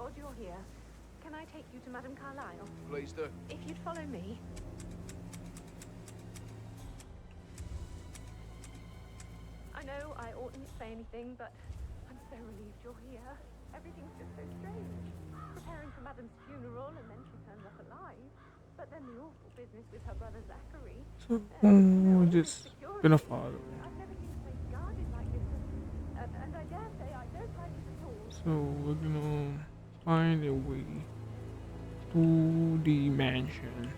God you're here. Can I take you to Madame Carlyle? Please do. If you'd follow me. I know I oughtn't say anything, but I'm so relieved you're here. Everything's just so strange. Preparing for Madame's funeral, and then she turns up alive. But then the awful business with her brother Zachary. So just Security. gonna follow. I've never seen a place guarded like this, and I dare say I don't like it at all. So we're gonna find a way to the mansion.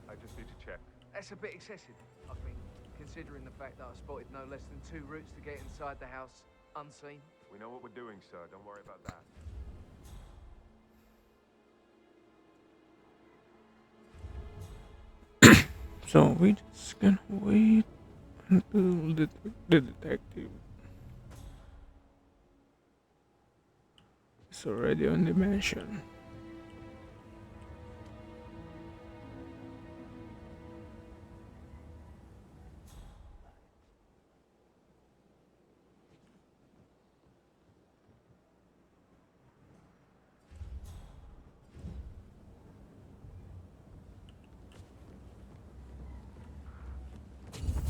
I just need to check. That's a bit excessive, I think, considering the fact that I spotted no less than 2 routes to get inside the house unseen. We know what we're doing, sir. Don't worry about that. So we just gonna wait until the detective is already on the mansion.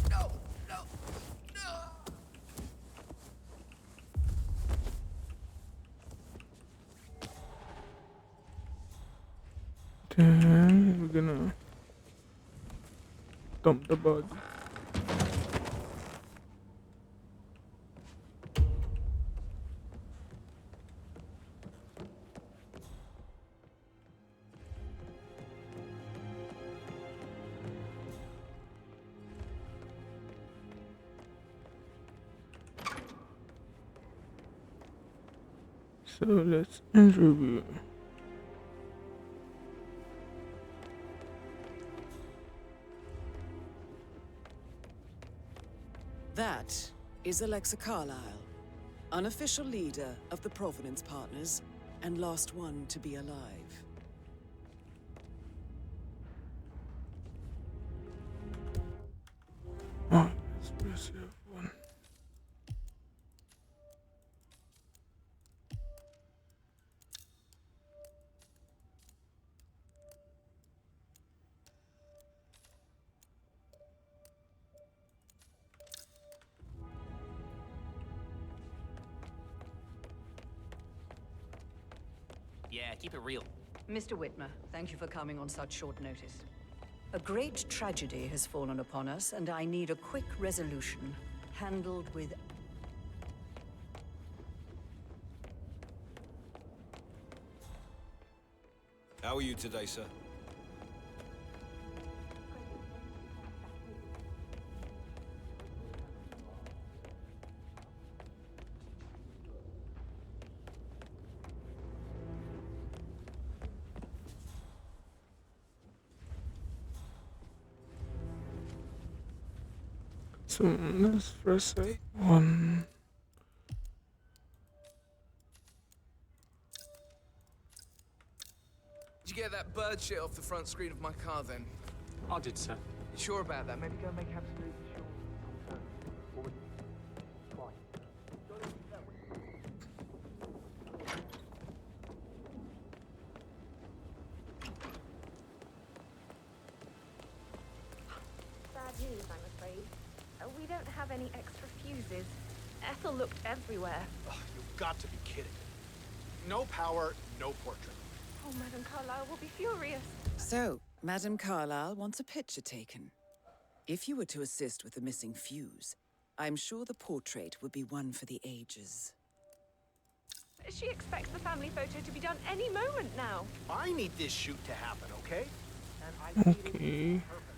No, no, no! Then we're gonna dump the body. So let's interview. That is Alexa Carlyle, unofficial leader of the Provenance Partners and last one to be alive. Oh, let's press F1. Yeah, keep it real. Mr. Whitmer, thank you for coming on such short notice. A great tragedy has fallen upon us, and I need a quick resolution, handled with... How are you today, sir? So let's press F1. Did you get that bird shit off the front screen of my car then? I did, sir. You sure about that? Maybe go make absolutely sure. Bad news, I'm afraid. We don't have any extra fuses. Ethel looked everywhere. Ugh, you've got to be kidding. No power, no portrait. Oh, Madame Carlyle will be furious. So, Madame Carlyle wants a picture taken. If you were to assist with the missing fuse, I'm sure the portrait would be one for the ages. She expects the family photo to be done any moment now. I need this shoot to happen, okay? And I need it Okay. perfect.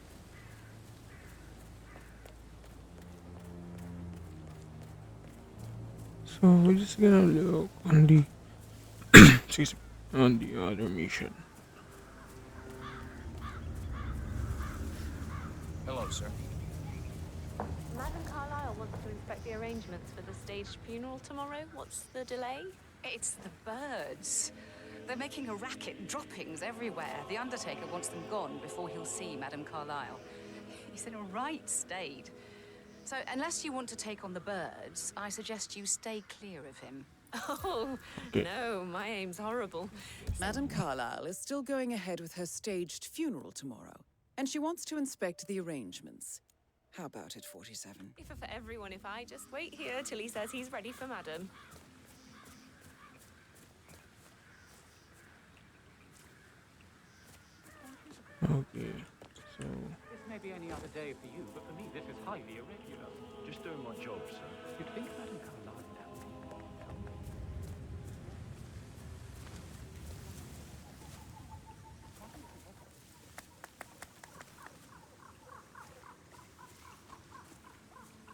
So we're just gonna look on the excuse me, on the other mission. Hello, sir. Madame Carlyle wants to to inspect the arrangements for the staged funeral tomorrow. What's the delay? It's the birds. They're making a racket, droppings everywhere. The Undertaker wants them gone before he'll see Madame Carlyle. He's in a right state. So, unless you want to take on the birds, I suggest you stay clear of him. Oh, no, my aim's horrible. Madame Carlyle is still going ahead with her staged funeral tomorrow, and she wants to inspect the arrangements. How about it, 47? Safer for everyone if I just wait here till he says he's ready for Madam. Okay, so This may be any other day for you, but for me, this is highly irregular. Just doing my job, sir. You'd think Madame Carlyle would have people tell me.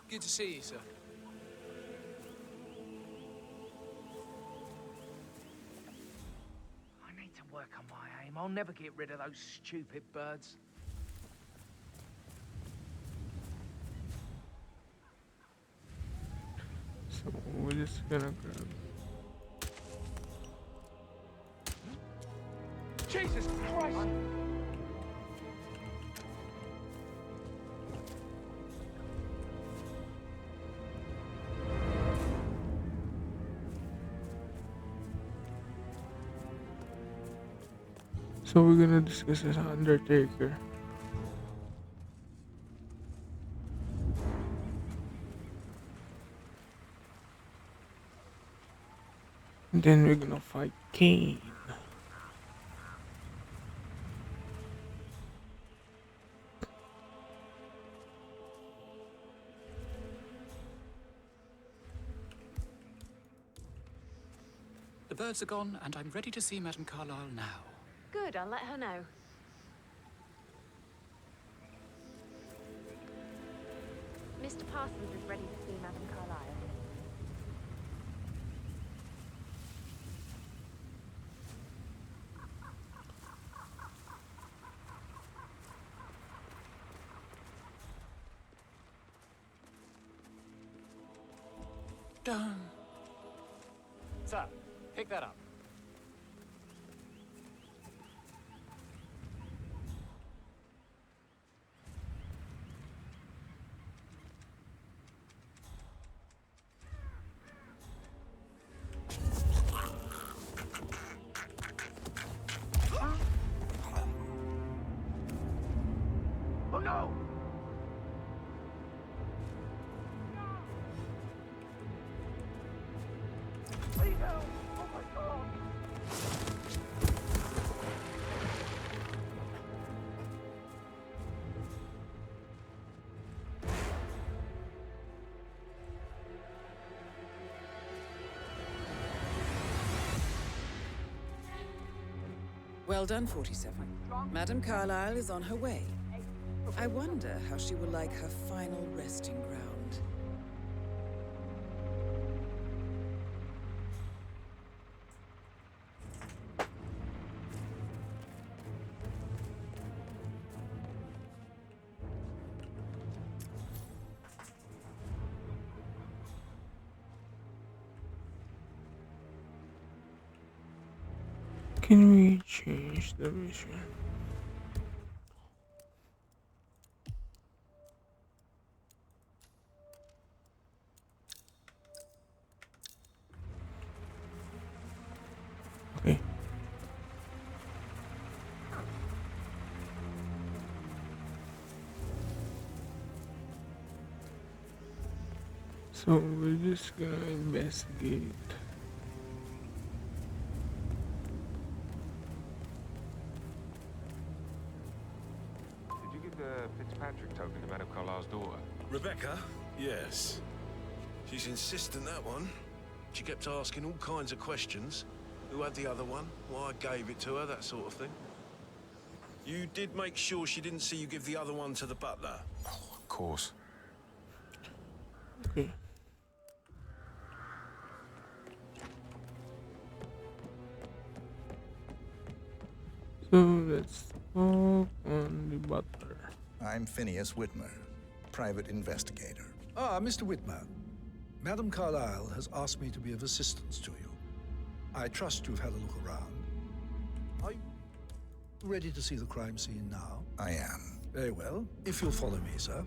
Good to see you, sir. I need to work on my aim. I'll never get rid of those stupid birds. so we're just gonna grab. Jesus Christ! So we're gonna discuss this Undertaker. And then we're gonna fight Kane. The birds are gone, and I'm ready to see Madame Carlyle now. Good, I'll let her know. Mr. Parsons is ready to see Madame Carlyle. Done. Sir, pick that up. Oh no! Please help! Oh my God! Well done, 47. Madame Carlyle is on her way. I wonder how she will like her final resting ground. Can we change the mission? Okay. So we're just gonna investigate. Did you give the Fitzpatrick token to Madame Carlyle's daughter? Rebecca? Yes. She's insistent, that one. She kept asking all kinds of questions. Who had the other one? Why I gave it to her, that sort of thing. You did make sure she didn't see you give the other one to the butler? Oh, of course. Okay. So let's talk on the butler. I'm Phineas Whitmer, private investigator. Ah, Mr. Whitman. Madam Carlyle has asked me to be of assistance to you. I trust you've had a look around. Are you ready to see the crime scene now? I am. Very well. If you'll follow me, sir.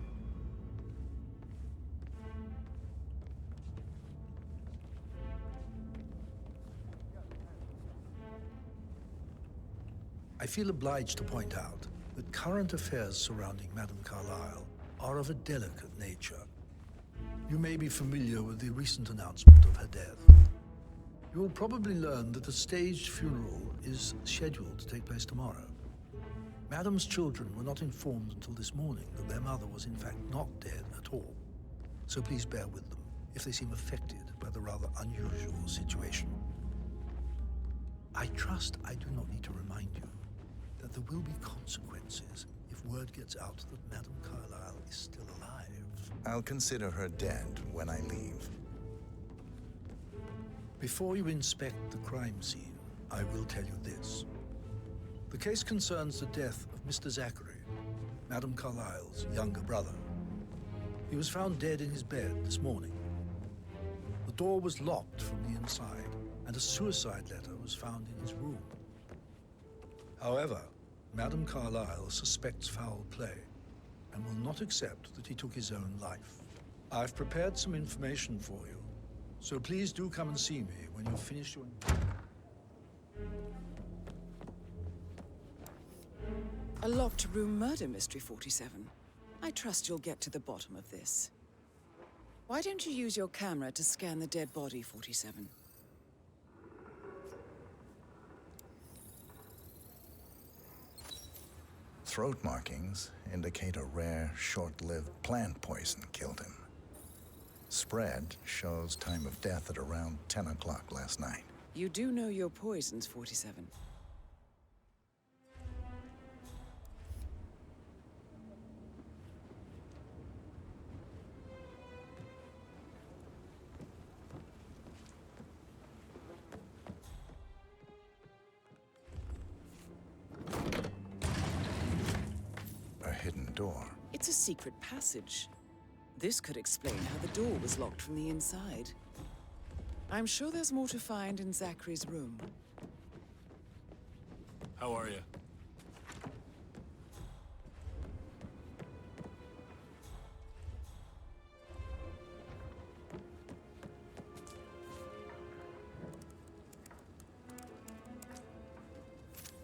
I feel obliged to point out that current affairs surrounding Madame Carlyle are of a delicate nature. You may be familiar with the recent announcement of her death. You will probably learn that a staged funeral is scheduled to take place tomorrow. Madame's children were not informed until this morning that their mother was in fact not dead at all. So please bear with them if they seem affected by the rather unusual situation. I trust I do not need to remind you that there will be consequences if word gets out that Madame Carlyle is still alive. I'll consider her dead when I leave. Before you inspect the crime scene, I will tell you this. The case concerns the death of Mr. Zachary, Madame Carlyle's younger brother. He was found dead in his bed this morning. The door was locked from the inside, and a suicide letter was found in his room. However, Madame Carlyle suspects foul play and will not accept that he took his own life. I've prepared some information for you, so please do come and see me when you've finished your... A locked room murder mystery, 47. I trust you'll get to the bottom of this. Why don't you use your camera to scan the dead body, 47? Throat markings indicate a rare, short-lived plant poison killed him. Spread shows time of death at around 10 o'clock last night. You do know your poisons, 47. A hidden door. It's a secret passage. This could explain how the door was locked from the inside. I'm sure there's more to find in Zachary's room. How are you?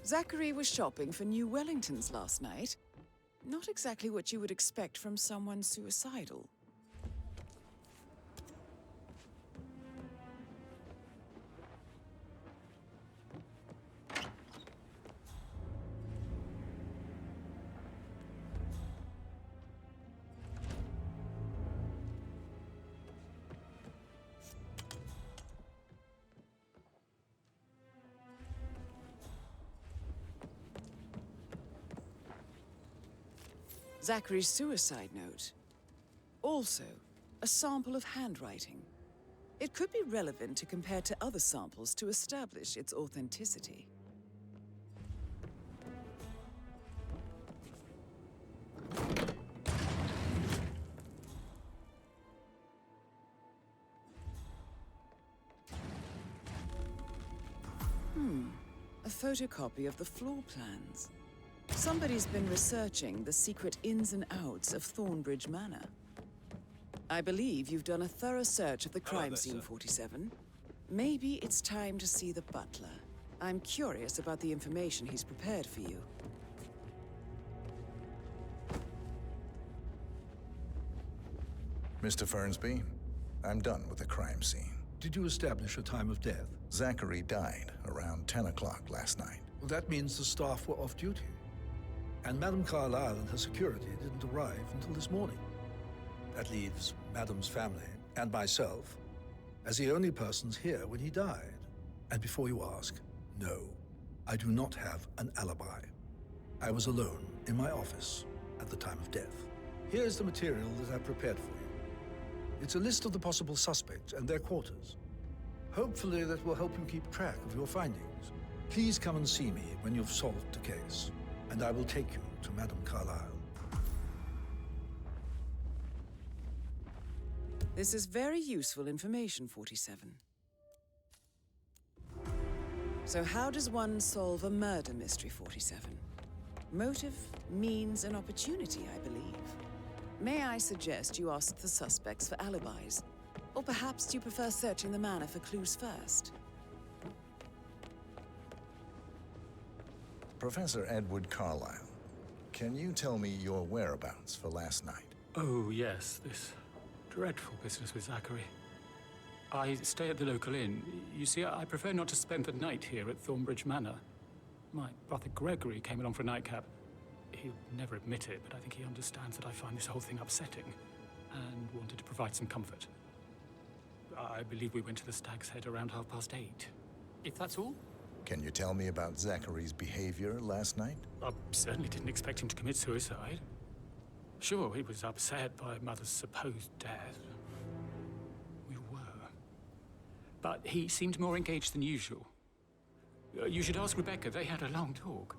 Zachary was shopping for new Wellingtons last night. Not exactly what you would expect from someone suicidal. Zachary's suicide note. Also, a sample of handwriting. It could be relevant to compare to other samples to establish its authenticity. A photocopy of the floor plans. Somebody's been researching the secret ins and outs of Thornbridge Manor. I believe you've done a thorough search of the crime scene, 47. Maybe it's time to see the butler. I'm curious about the information he's prepared for you. Mr. Fernsby, I'm done with the crime scene. Did you establish a time of death? Zachary died around 10 o'clock last night. Well, that means the staff were off duty. And Madame Carlyle and her security didn't arrive until this morning. That leaves Madame's family and myself as the only persons here when he died. And before you ask, no, I do not have an alibi. I was alone in my office at the time of death. Here's the material that I prepared for you. It's a list of the possible suspects and their quarters. Hopefully that will help you keep track of your findings. Please come and see me when you've solved the case, and I will take you to Madame Carlyle. This is very useful information, 47. So how does one solve a murder mystery, 47? Motive, means, and opportunity, I believe. May I suggest you ask the suspects for alibis? Or perhaps you prefer searching the manor for clues first? Professor Edward Carlyle, can you tell me your whereabouts for last night? Oh, yes, this dreadful business with Zachary. I stay at the local inn. You see, I prefer not to spend the night here at Thornbridge Manor. My brother Gregory came along for a nightcap. He'll never admit it, but I think he understands that I find this whole thing upsetting and wanted to provide some comfort. I believe we went to the Stag's Head around 8:30. If that's all? Can you tell me about Zachary's behavior last night? I certainly didn't expect him to commit suicide. Sure, he was upset by Mother's supposed death. We were. But he seemed more engaged than usual. You should ask Rebecca. They had a long talk.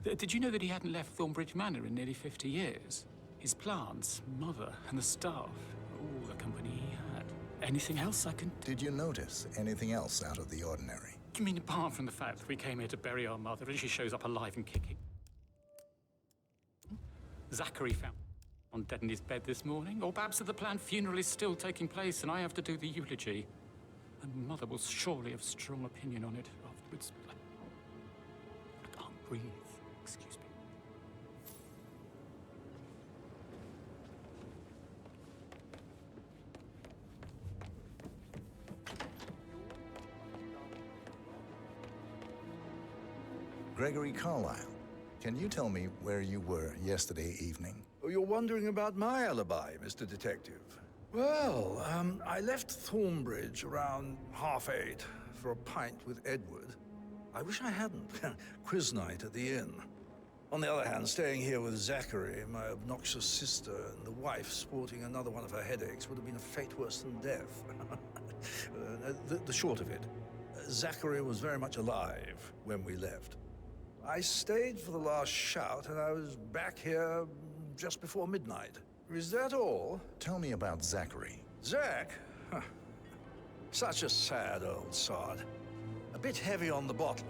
Did you know that he hadn't left Thornbridge Manor in nearly 50 years? His plants, Mother, and the staff, all the company he had. Anything else I can... Did you notice anything else out of the ordinary? You mean apart from the fact that we came here to bury our mother and she shows up alive and kicking? Zachary found on dead in his bed this morning, or perhaps that the planned funeral is still taking place and I have to do the eulogy. And Mother will surely have strong opinion on it afterwards. I can't breathe. Excuse me. Gregory Carlyle, can you tell me where you were yesterday evening? Oh, you're wondering about my alibi, Mr. Detective. Well, I left Thornbridge around 8:30 for a pint with Edward. I wish I hadn't. Quiz night at the inn. On the other hand, staying here with Zachary, my obnoxious sister, and the wife sporting another one of her headaches would have been a fate worse than death. The short of it, Zachary was very much alive when we left. I stayed for the last shout, and I was back here just before midnight. Is that all? Tell me about Zachary. Zach? Huh. Such a sad old sod. A bit heavy on the bottle,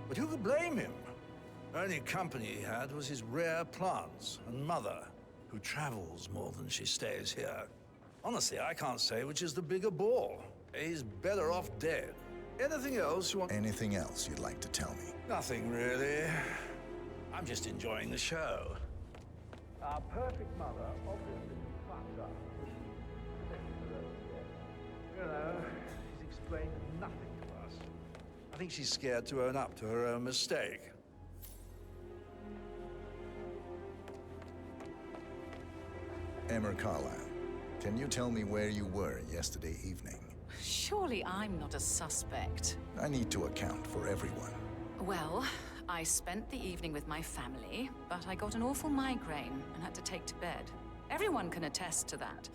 but who could blame him? Only company he had was his rare plants and Mother, who travels more than she stays here. Honestly, I can't say which is the bigger ball. He's better off dead. Anything else you want? Anything else you'd like to tell me? Nothing really. I'm just enjoying the show. Our perfect mother obviously fucked up. You know, she's explained nothing to us. I think she's scared to own up to her own mistake. Emma Carlyle, can you tell me where you were yesterday evening? Surely I'm not a suspect. I need to account for everyone. Well, I spent the evening with my family, but I got an awful migraine and had to take to bed. Everyone can attest to that.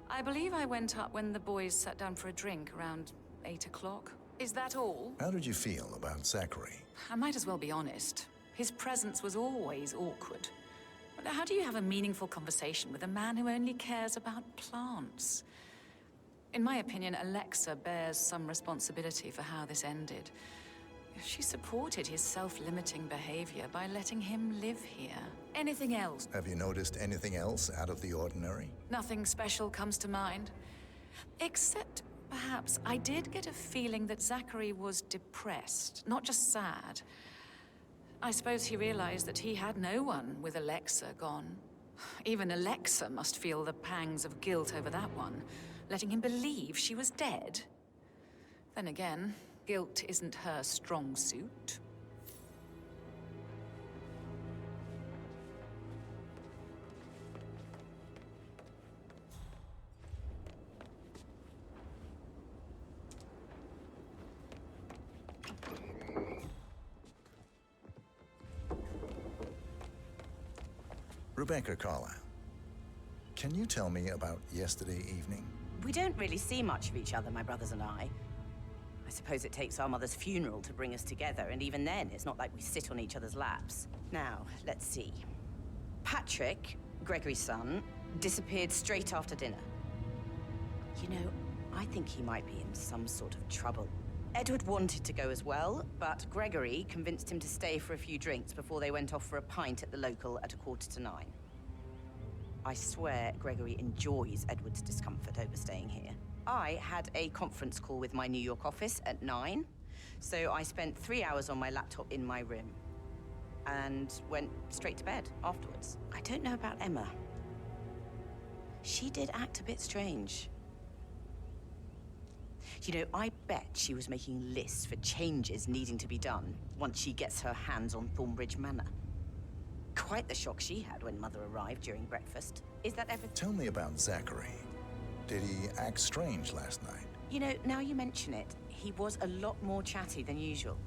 I believe I went up when the boys sat down for a drink around 8 o'clock. Is that all? How did you feel about Zachary? I might as well be honest. His presence was always awkward. But how do you have a meaningful conversation with a man who only cares about plants? In my opinion, Alexa bears some responsibility for how this ended. She supported his self-limiting behavior by letting him live here. Anything else? Have you noticed anything else out of the ordinary? Nothing special comes to mind. Except, perhaps, I did get a feeling that Zachary was depressed, not just sad. I suppose he realized that he had no one with Alexa gone. Even Alexa must feel the pangs of guilt over that one, letting him believe she was dead. Then again, guilt isn't her strong suit. Rebecca Carlyle, can you tell me about yesterday evening? We don't really see much of each other, my brothers and I. I suppose it takes our mother's funeral to bring us together, and even then, it's not like we sit on each other's laps. Now, let's see. Patrick, Gregory's son, disappeared straight after dinner. You know, I think he might be in some sort of trouble. Edward wanted to go as well, but Gregory convinced him to stay for a few drinks before they went off for a pint at the local at 9:15. I swear Gregory enjoys Edward's discomfort over staying here. I had a conference call with my New York office at 9, so I spent 3 hours on my laptop in my room and went straight to bed afterwards. I don't know about Emma. She did act a bit strange. You know, I bet she was making lists for changes needing to be done once she gets her hands on Thornbridge Manor. Quite the shock she had when Mother arrived during breakfast. Is that ever... Tell me about Zachary. Did he act strange last night? You know, now you mention it, he was a lot more chatty than usual.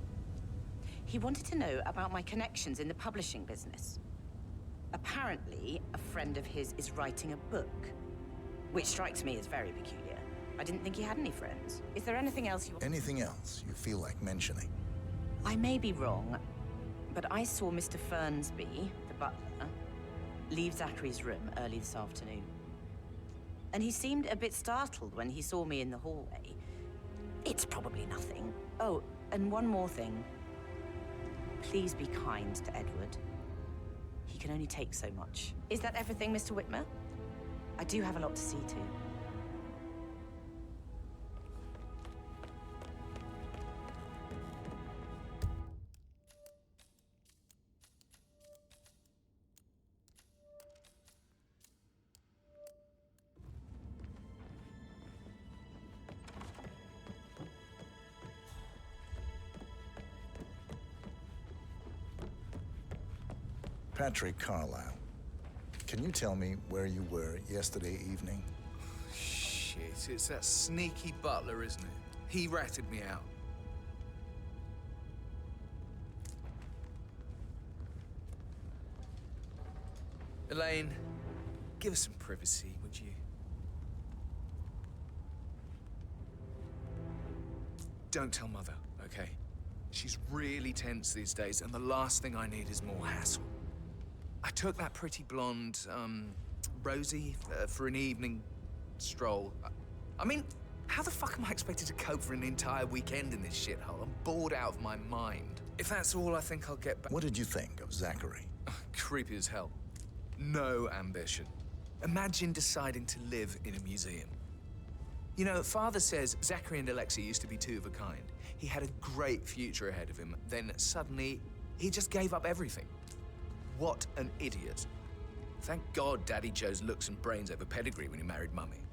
He wanted to know about my connections in the publishing business. Apparently, a friend of his is writing a book, which strikes me as very peculiar. I didn't think he had any friends. Is there anything else you... Anything else you feel like mentioning? I may be wrong, but I saw Mr. Fernsby, the butler, leave Zachary's room early this afternoon. And he seemed a bit startled when he saw me in the hallway. It's probably nothing. Oh, and one more thing. Please be kind to Edward. He can only take so much. Is that everything, Mr. Whitmer? I do have a lot to see to. Patrick Carlisle, can you tell me where you were yesterday evening? Shit, it's that sneaky butler, isn't it? He ratted me out. Elaine, give us some privacy, would you? Don't tell Mother, okay? She's really tense these days, and the last thing I need is more hassle. I took that pretty blonde, Rosie, for an evening stroll. I mean, how the fuck am I expected to cope for an entire weekend in this shithole? I'm bored out of my mind. If that's all, I think I'll get back. What did you think of Zachary? Creepy as hell. No ambition. Imagine deciding to live in a museum. You know, Father says Zachary and Alexa used to be two of a kind. He had a great future ahead of him, then suddenly, he just gave up everything. What an idiot. Thank God Daddy chose looks and brains over pedigree when he married Mummy.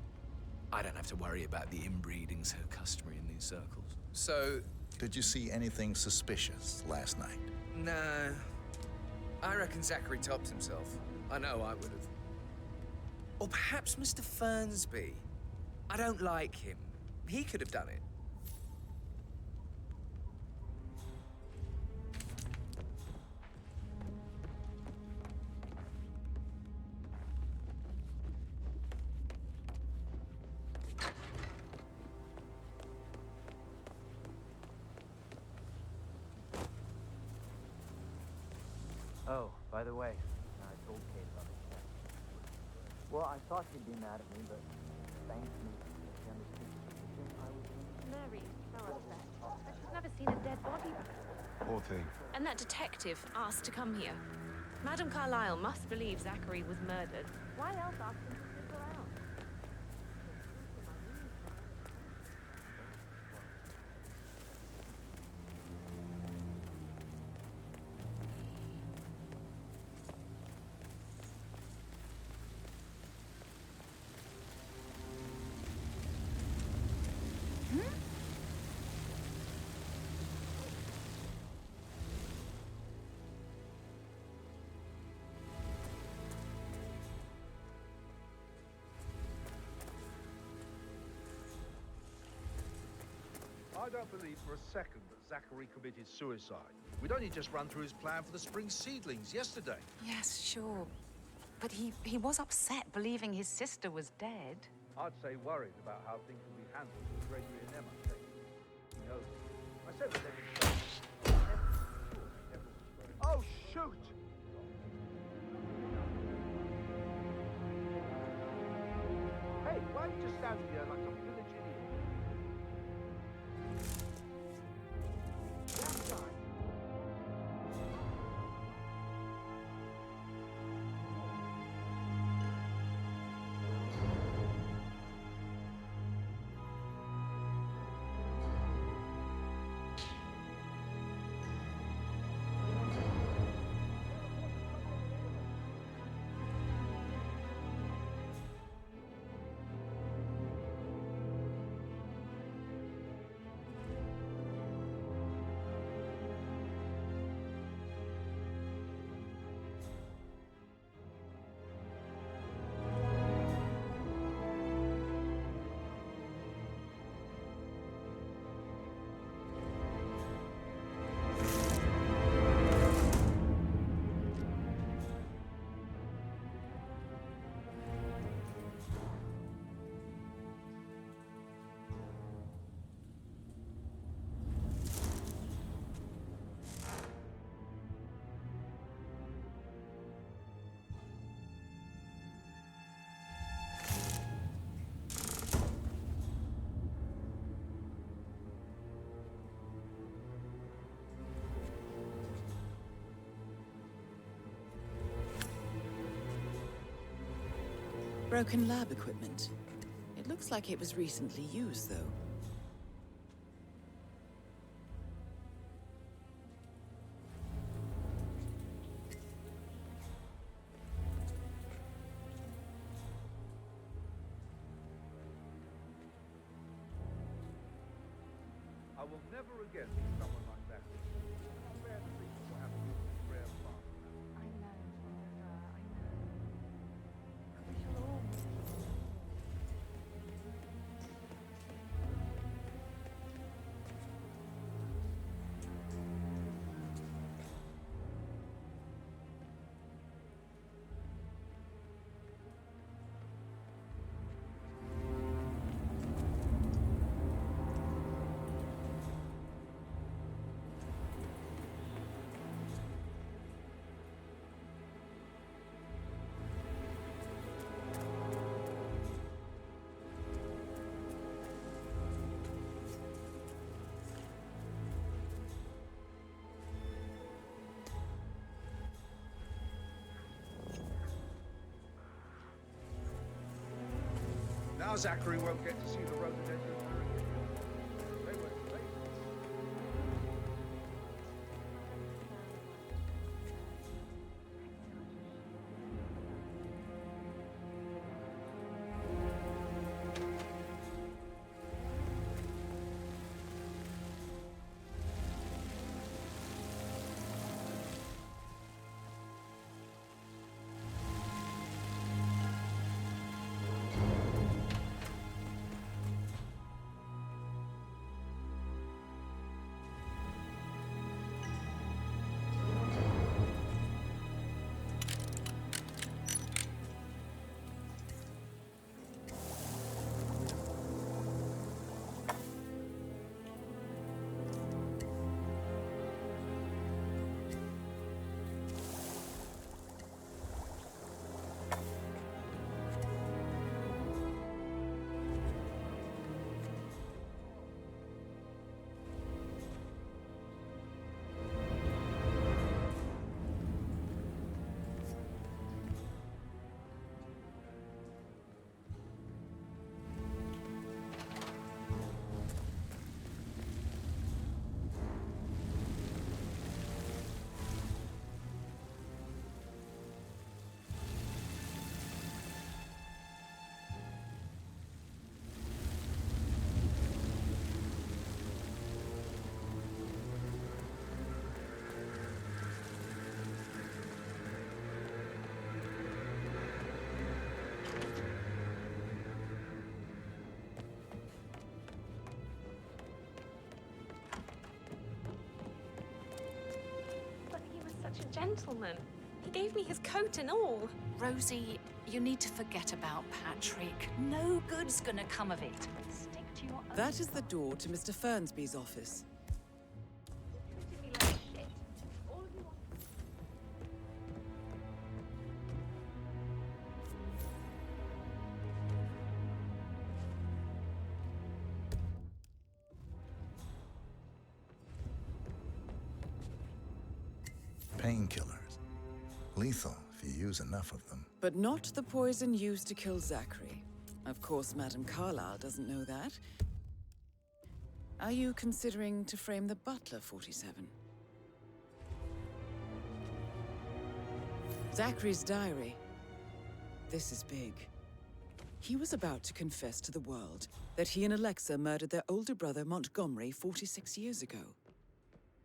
I don't have to worry about the inbreeding so customary in these circles. So... Did you see anything suspicious last night? No. I reckon Zachary topped himself. I know I would have. Or perhaps Mr. Fernsby. I don't like him. He could have done it. Oh, by the way, I told Kate about the cat. Well, I thought she'd be mad at me, but thanks to me, she understood the position I was in. Mary, so upset. But she's never seen a dead body before. Poor thing. And that detective asked to come here. Madame Carlisle must believe Zachary was murdered. Why else ask him to stick around? I don't believe for a second that Zachary committed suicide. We'd only just run through his plan for the spring seedlings yesterday. Yes, sure. But he was upset believing his sister was dead. I'd say worried about how things will be handled with Gregory and Emma. He knows. I said that they would... Oh, shoot! Hey, why are you just standing here like a Broken lab equipment. It looks like it was recently used, though. I will never again meet someone like that. How bad do you think will happen to this rare plant? I know, Oliver, I know. But we shall all meet. Now Zachary won't get to see the rhododendron. They were late. But he was such a gentleman. He gave me his coat and all. Rosie, you need to forget about Patrick. No good's gonna come of it. Stick to your own. That is the door to Mr. Fernsby's office. Treated me like shit. All of you want. Painkillers. Lethal if you use enough of them. But not the poison used to kill Zachary. Of course, Madame Carlyle doesn't know that. Are you considering to frame the butler, 47? Zachary's diary. This is big. He was about to confess to the world that he and Alexa murdered their older brother Montgomery 46 years ago.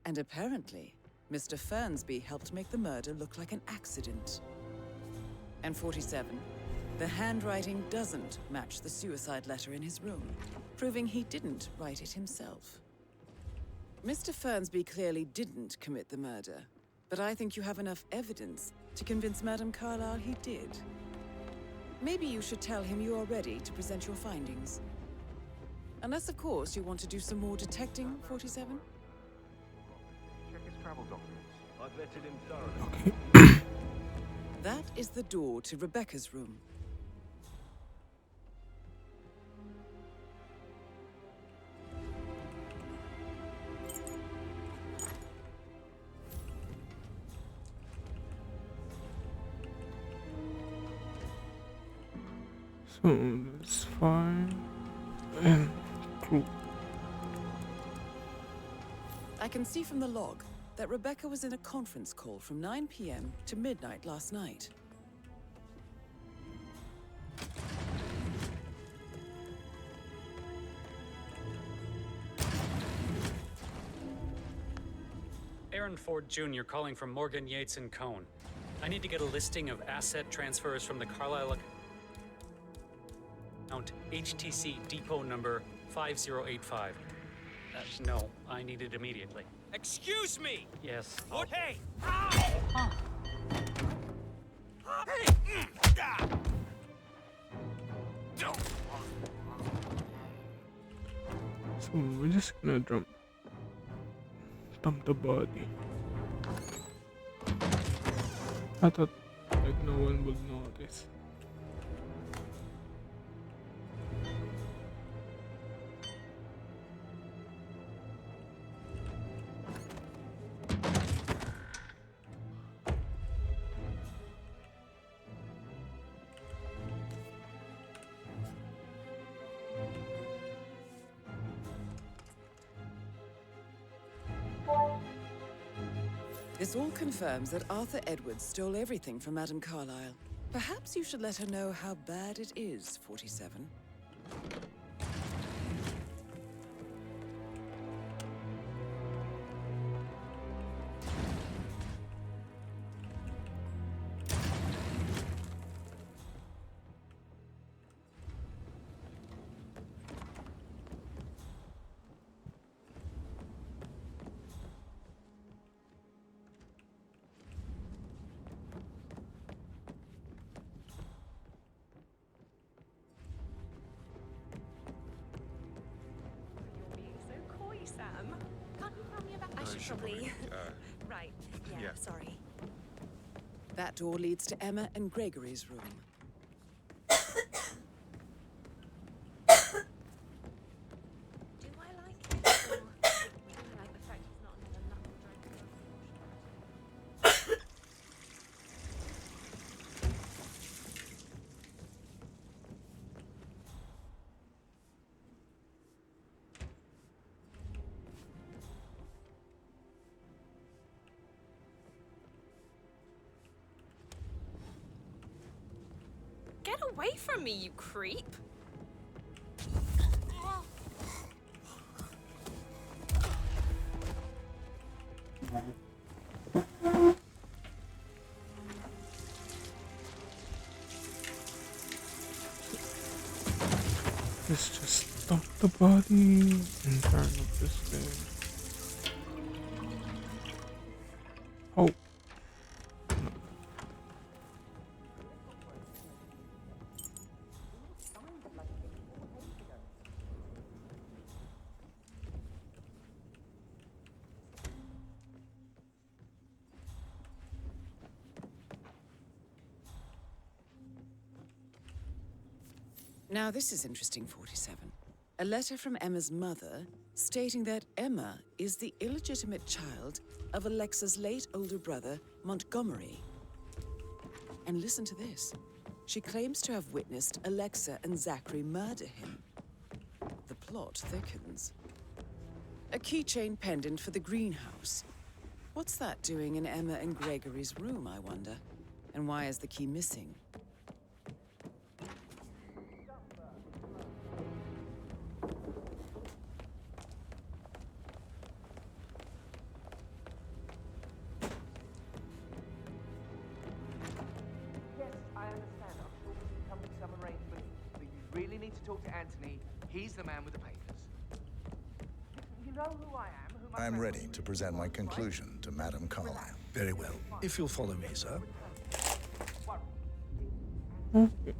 And apparently, Mr. Fernsby helped make the murder look like an accident. And 47, the handwriting doesn't match the suicide letter in his room, proving he didn't write it himself. Mr. Fernsby clearly didn't commit the murder, but I think you have enough evidence to convince Madame Carlyle he did. Maybe you should tell him you are ready to present your findings. Unless, of course, you want to do some more detecting, 47? Check his travel documents. I vetted him thoroughly. Okay. That is the door to Rebecca's room. So that's fine. And crew. I can see from the log that Rebecca was in a conference call from 9 p.m. to midnight last night. Aaron Ford Jr. calling from Morgan, Yates & Cohn. I need to get a listing of asset transfers from the Carlisle account HTC depot number 5085. No, I need it immediately. Excuse me! Yes. What? Hey! Huh. Hey! So we're just gonna dump the body. I thought like no one would notice. This all confirms that Arthur Edwards stole everything from Madame Carlisle. Perhaps you should let her know how bad it is, 47. Sam. Can't you tell me about I should probably, Right. yeah. Sorry. That door leads to Emma and Gregory's room. Do I like it? Or do I like the fact he's not another knuckle dragger? Get away from me, you creep! Let's just dump the body and turn up this thing. Oh. Now this is interesting, 47. A letter from Emma's mother stating that Emma is the illegitimate child of Alexa's late older brother, Montgomery. And listen to this. She claims to have witnessed Alexa and Zachary murder him. The plot thickens. A keychain pendant for the greenhouse. What's that doing in Emma and Gregory's room, I wonder? And why is the key missing? Yes, I understand. I'm sure we can come to some arrangement, but you really need to talk to Anthony. He's the man with the papers. You know who I am? Who my I'm friend ready to present my conclusion to Madame Carlisle. Very well. If you'll follow me, sir. Okay.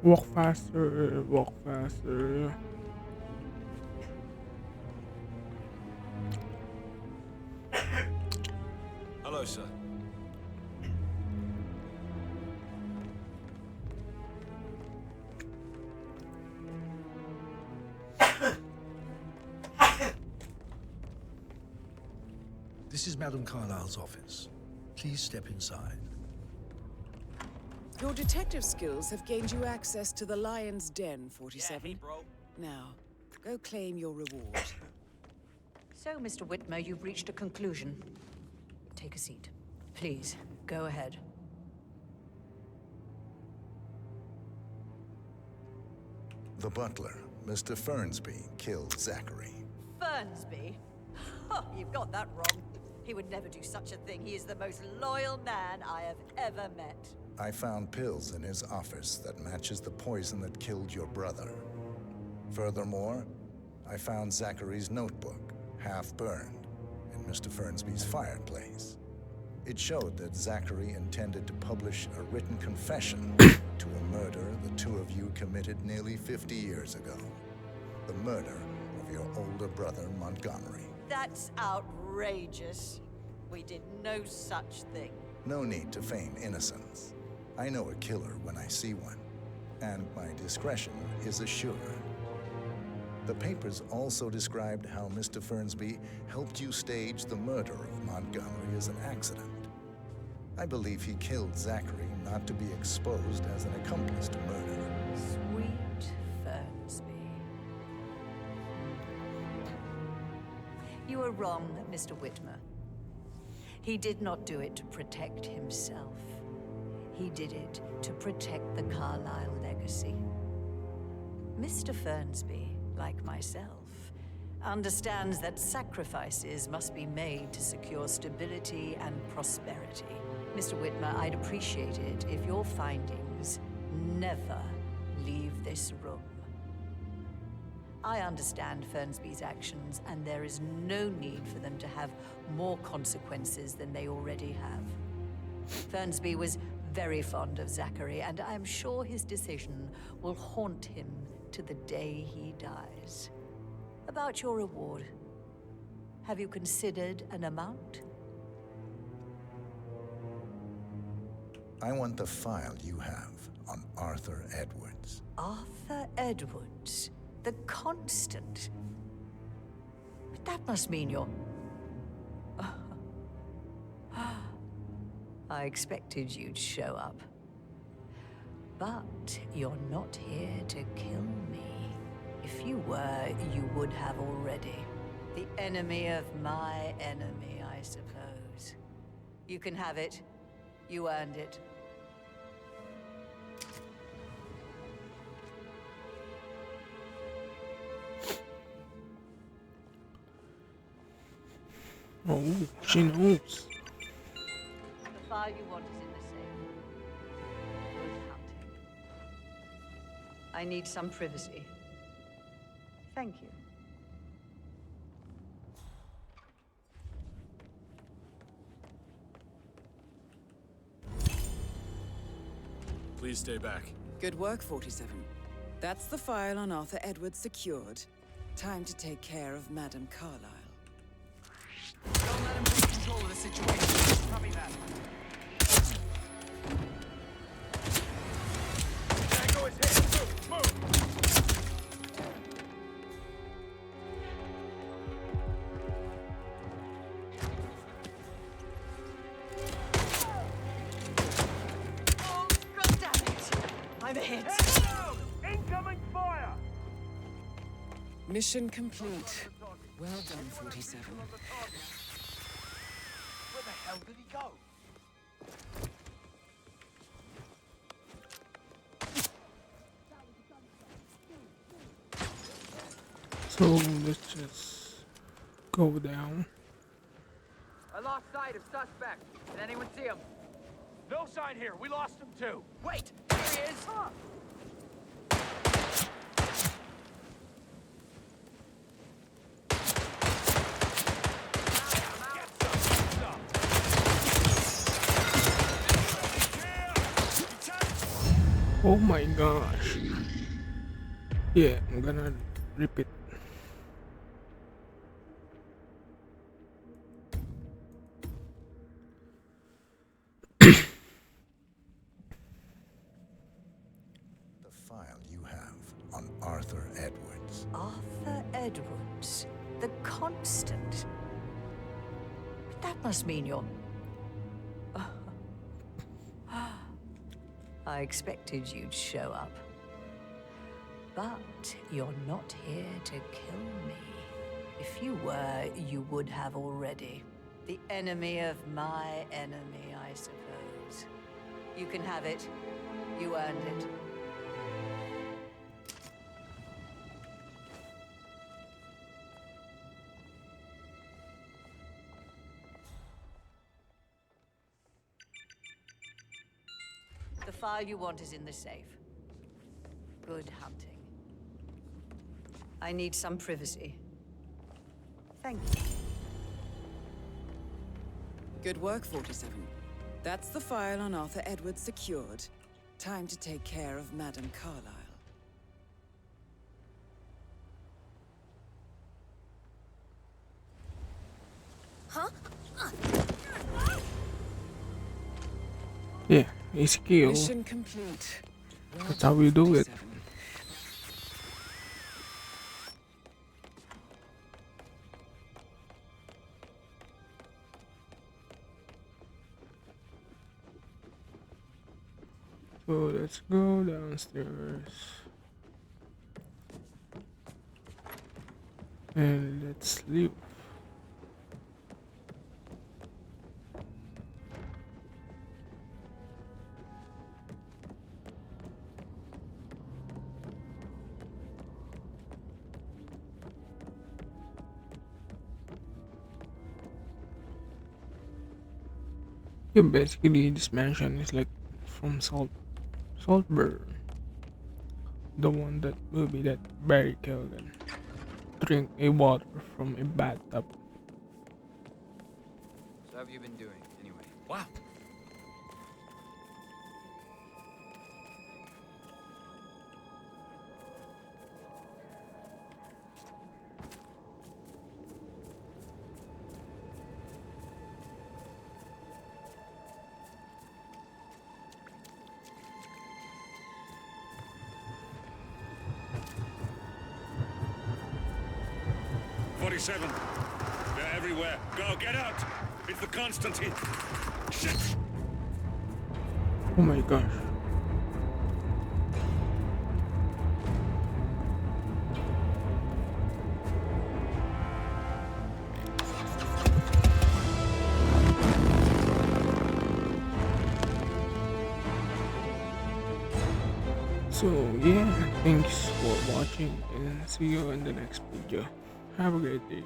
Walk faster, walk faster. Hello, sir. This is Madame Carlyle's office. Please step inside. Your detective skills have gained you access to the Lion's Den, 47. Now, go claim your reward. So, Mr. Whitmer, you've reached a conclusion. Take a seat. Please, go ahead. The butler, Mr. Fernsby, killed Zachary. Fernsby? Oh, you've got that wrong. He would never do such a thing. He is the most loyal man I have ever met. I found pills in his office that matches the poison that killed your brother. Furthermore, I found Zachary's notebook, half burned, in Mr. Fernsby's fireplace. It showed that Zachary intended to publish a written confession to a murder the two of you committed nearly 50 years ago. The murder of your older brother, Montgomery. That's outrageous. We did no such thing. No need to feign innocence. I know a killer when I see one, and my discretion is assured. The papers also described how Mr. Fernsby helped you stage the murder of Montgomery as an accident. I believe he killed Zachary not to be exposed as an accomplice to murder. Sweet Fernsby. You are wrong, Mr. Whitmer. He did not do it to protect himself. He did it to protect the Carlyle legacy. Mr. Fernsby, like myself, understands that sacrifices must be made to secure stability and prosperity. Mr. Whitmer, I'd appreciate it if your findings never leave this room. I understand Fernsby's actions, and there is no need for them to have more consequences than they already have. Fernsby was very fond of Zachary, and I'm sure his decision will haunt him to the day he dies. About your reward, have you considered an amount? I want the file you have on Arthur Edwards. Arthur Edwards, the Constant. But that must mean you're... I expected you'd show up. But you're not here to kill me. If you were, you would have already. The enemy of my enemy, I suppose. You can have it. You earned it. Oh, she knows. The file you want is in the safe. Good hunting. I need some privacy. Thank you. Please stay back. Good work, 47. That's the file on Arthur Edwards secured. Time to take care of Madame Carlyle. Don't let him take control of the situation. Copy that. Tango is hit. Move. Oh, God damn it! I'm hit. Incoming fire! Mission complete. Well done, 47. Where the hell did he go? So let's just go down. I lost sight of suspect. Did anyone see him? No sign here. We lost him too. Wait! Here he is! Oh my gosh. Yeah, I'm gonna repeat. The file you have on Arthur Edwards. Arthur Edwards, the Constant. But that must mean you're... I expected you'd show up. But you're not here to kill me. If you were, you would have already. The enemy of my enemy, I suppose. You can have it. You earned it. The file you want is in the safe. Good hunting. I need some privacy. Thank you. Good work, 47. That's the file on Arthur Edwards secured. Time to take care of Madame Carlyle. Huh? Yeah, it's kill. Mission complete. That's how we do it. So let's go downstairs and let's leave. Yeah, basically this mansion is like from Saltburn, the one that movie that Barry Keoghan drink a water from a bathtub. So how have you been doing, anyway? Wow. They're everywhere. Go, get out! It's the Constantine. Shit! Oh my gosh. So yeah, thanks for watching and see you in the next video. Have a great day.